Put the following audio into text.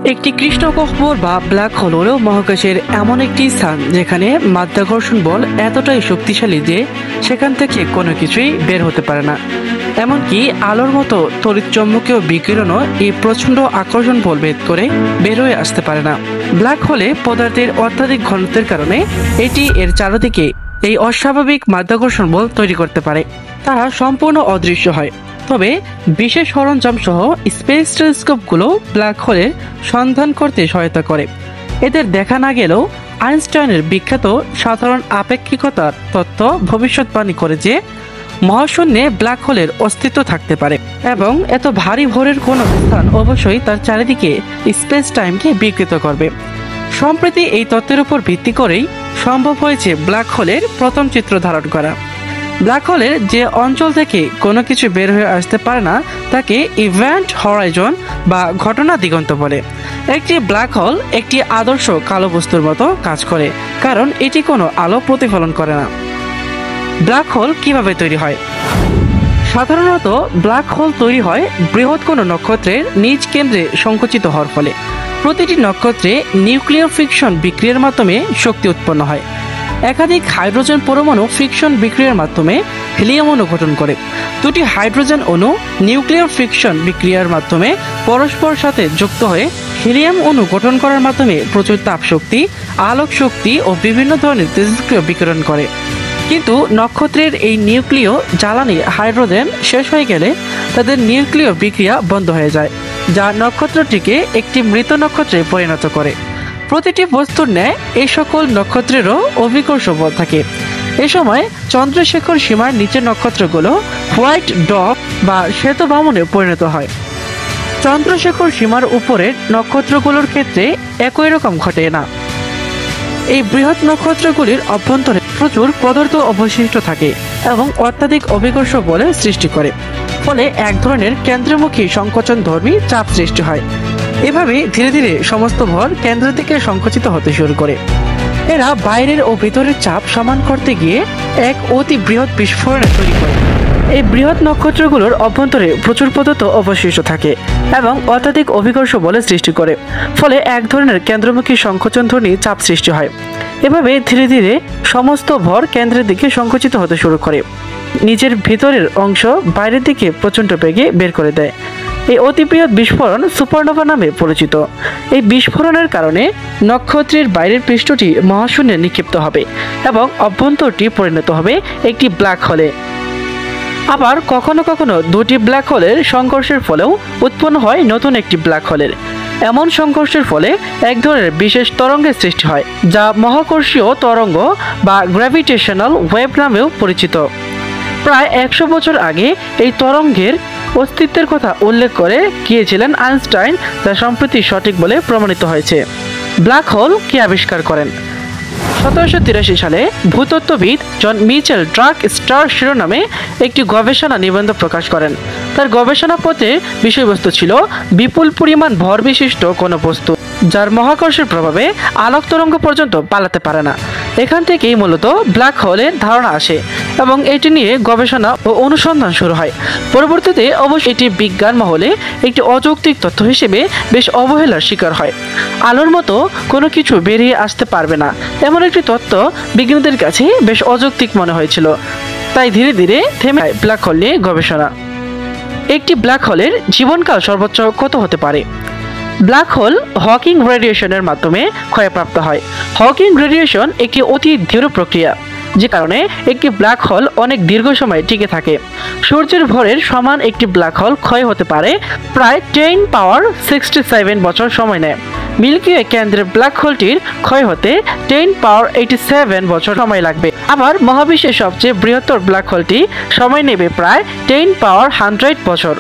একটি কৃষ্ণগহ্বর বা black hole হলো মহাকাশের এমন একটি স্থান যেখানে মাধ্যাকর্ষণ বল এতটাই শক্তিশালী যে সেখান থেকে কোনো কিছুই বের হতে পারে না। এমনকি আলোর মতো তড়িৎচুম্বকীয় বিকিরণও এই প্রচণ্ড আকর্ষণ বল ভেদ করে বের হয়ে আসতে পারে না। ব্ল্যাক হোলে পদার্থের অত্যাধিক ঘনত্বের কারণে এটি এর চারদিকে এই অস্বাভাবিক মাধ্যাকর্ষণ বল তৈরি করতে পারে। তারা সম্পূর্ণ অদৃশ্য হয়, তবে বিশেষ সরঞ্জাম সহ স্পেস টেলিস্কোপগুলো ব্ল্যাক হোলের সন্ধান করতে সহায়তা করে। এদের দেখা না গেলেও আইনস্টাইনের বিখ্যাত সাধারণ আপেক্ষিকতার তত্ত্ব ভবিষ্যৎবাণী করে যে মহাশূন্যে ব্ল্যাক হোলের অস্তিত্ব থাকতে পারে এবং এত ভারী ভরের কোনো স্থান অবশ্যই তার চারিদিকে স্পেস টাইমকে বিকৃত করবে। সম্প্রতি এই তত্ত্বের উপর ভিত্তি করেই সম্ভব হয়েছে ব্ল্যাক হোলের প্রথম চিত্র ধারণ করা। ব্ল্যাক হোলের যে অঞ্চল থেকে কোনো কিছু বের হয়ে আসতে পারে না তাকে ইভেন্ট হরাইজন বা ঘটনা দিগন্ত বলে। একটি ব্ল্যাক হোল একটি আদর্শ কালো বস্তুর মতো কাজ করে, কারণ এটি কোনো আলো প্রতিফলন করে না। ব্ল্যাক হোল কিভাবে তৈরি হয়? সাধারণত ব্ল্যাক হোল তৈরি হয় বৃহৎ কোনো নক্ষত্রের নিজ কেন্দ্রে সংকুচিত হওয়ার ফলে। প্রতিটি নক্ষত্রে নিউক্লিয়ার ফ্রিকশন বিক্রিয়ার মাধ্যমে শক্তি উৎপন্ন হয়। একাধিক হাইড্রোজেন পরমাণু ফ্রিকশন বিক্রিয়ার মাধ্যমে হিলিয়াম অণু গঠন করে। দুটি হাইড্রোজেন অণু নিউক্লিয়ার ফ্রিকশন বিক্রিয়ার মাধ্যমে পরস্পর সাথে যুক্ত হয়ে হিলিয়াম অণু গঠন করার মাধ্যমে প্রচুর তাপ শক্তি, আলোক শক্তি ও বিভিন্ন ধরনের তেজস্ক্রিয় বিকিরণ করে। কিন্তু নক্ষত্রের এই নিউক্লিয় জ্বালানি হাইড্রোজেন শেষ হয়ে গেলে তাদের নিউক্লিয় বিক্রিয়া বন্ধ হয়ে যায়, যা নক্ষত্রটিকে একটি মৃত নক্ষত্রে পরিণত করে। প্রতিটি বস্তুর ন্যায় এই সকল নক্ষত্রেরও অভিকর্ষ বল থাকে। এ সময় চন্দ্রশেখর সীমার নিচের নক্ষত্রগুলো হোয়াইট ডগ বা শ্বেত বামনে পরিণত হয়। চন্দ্রশেখর সীমার উপরের নক্ষত্রগুলোর ক্ষেত্রে একই রকম ঘটে না। এই বৃহৎ নক্ষত্রগুলির অভ্যন্তরে প্রচুর পদার্থ অবশিষ্ট থাকে এবং অত্যাধিক অভিকর্ষ বলের সৃষ্টি করে, ফলে এক ধরনের কেন্দ্রমুখী সংকোচনধর্মী চাপ সৃষ্টি হয়। এভাবে ধীরে ধীরে সমস্ত ভর কেন্দ্রের দিকে সংকুচিত হতে শুরু করে। এরা বাইরের ও ভিতরের চাপ সমান করতে গিয়ে এক অতি বৃহৎ বিস্ফোরণ তৈরি করে। এই বৃহৎ নক্ষত্রগুলোর অভ্যন্তরে প্রচুর পদার্থ অবশিষ্ট থাকে এবং অত্যাধিক অভিকর্ষ বলের সৃষ্টি করে, ফলে এক ধরনের কেন্দ্রমুখী সংকোচনধর্মী চাপ সৃষ্টি হয়। এভাবে ধীরে ধীরে সমস্ত ভর কেন্দ্রের দিকে সংকুচিত হতে শুরু করে, নিজের ভিতরের অংশ বাইরের দিকে প্রচণ্ড বেগে বের করে দেয়। এই অতি বৃহৎ বিস্ফোরণ সুপারনোভা নামে পরিচিত। এই বিস্ফোরণের কারণে নক্ষত্রের বাইরের পৃষ্ঠটি মহাশূন্যে নিক্ষিপ্ত হবে এবং অভ্যন্তরটি পরিণত হবে একটি ব্ল্যাক হোলে। আবার কখনো কখনো দুটি ব্ল্যাক হোলের সংঘর্ষের ফলেও উৎপন্ন হয় নতুন একটি ব্ল্যাক হোলের। এমন সংঘর্ষের ফলে এক ধরনের বিশেষ তরঙ্গের সৃষ্টি হয়, যা মহাকর্ষীয় তরঙ্গ বা গ্র্যাভিটেশনাল ওয়েভ নামেও পরিচিত। প্রায় 100 বছর আগে এই তরঙ্গের অস্তিত্বের কথা উল্লেখ করে গিয়েছিলেন আইনস্টাইন, যা সম্প্রতি সঠিক বলে প্রমাণিত হয়েছে। ব্ল্যাক হোল কে আবিষ্কার করেন? 1783 সালে ভূতত্ত্ববিদ জন মিচেল ডার্ক স্টার শিরোনামে একটি গবেষণা নিবন্ধ প্রকাশ করেন। তার গবেষণাপত্রের বিষয়বস্তু ছিল বিপুল পরিমাণ ভর বিশিষ্ট কোনো বস্তু যার মহাকর্ষের প্রভাবে আলোক তরঙ্গ পর্যন্ত পালাতে পারে না। এখান থেকেই মূলত ব্ল্যাক হোলের ধারণা আসে এবং এটি নিয়ে গবেষণা ও অনুসন্ধান শুরু হয়। পরবর্তীতে অবশ্য এটি বিজ্ঞান মহলে একটি অযৌক্তিক তথ্য হিসেবে বেশ অবহেলার শিকার হয়। আলোর মতো কোনো কিছু বেরিয়ে আসতে পারবে না এমন একটি তত্ত্ব বিজ্ঞানীদের কাছে বেশ অযৌক্তিক মনে হয়েছিল, তাই ধীরে ধীরে থেমে যায় ব্ল্যাক হোল নিয়ে গবেষণা। একটি ব্ল্যাক হোলের জীবনকাল সর্বোচ্চ কত হতে পারে? ব্ল্যাক হোল হকিং রেডিয়েশনের মাধ্যমে ক্ষয়প্রাপ্ত হয়। হকিং রেডিয়েশন একটি অতি ধীর প্রক্রিয়া, যে কারণে একটি ব্ল্যাক হোল অনেক দীর্ঘ সময় টিকে থাকে। সূর্যের ভরের সমান একটি ব্ল্যাক হোল ক্ষয় হতে পারে প্রায় 10 পাওয়ার 67 বছর সময় নেয়। মিল্কি ওয়ে কেন্দ্রের ব্ল্যাক হোলটির ক্ষয় হতে 10 পাওয়ার 87 বছর সময় লাগবে। আবার মহাবিশ্বের সবচেয়ে বৃহত্তর ব্ল্যাক হোলটি সময় নেবে প্রায় 10 পাওয়ার 100 বছর।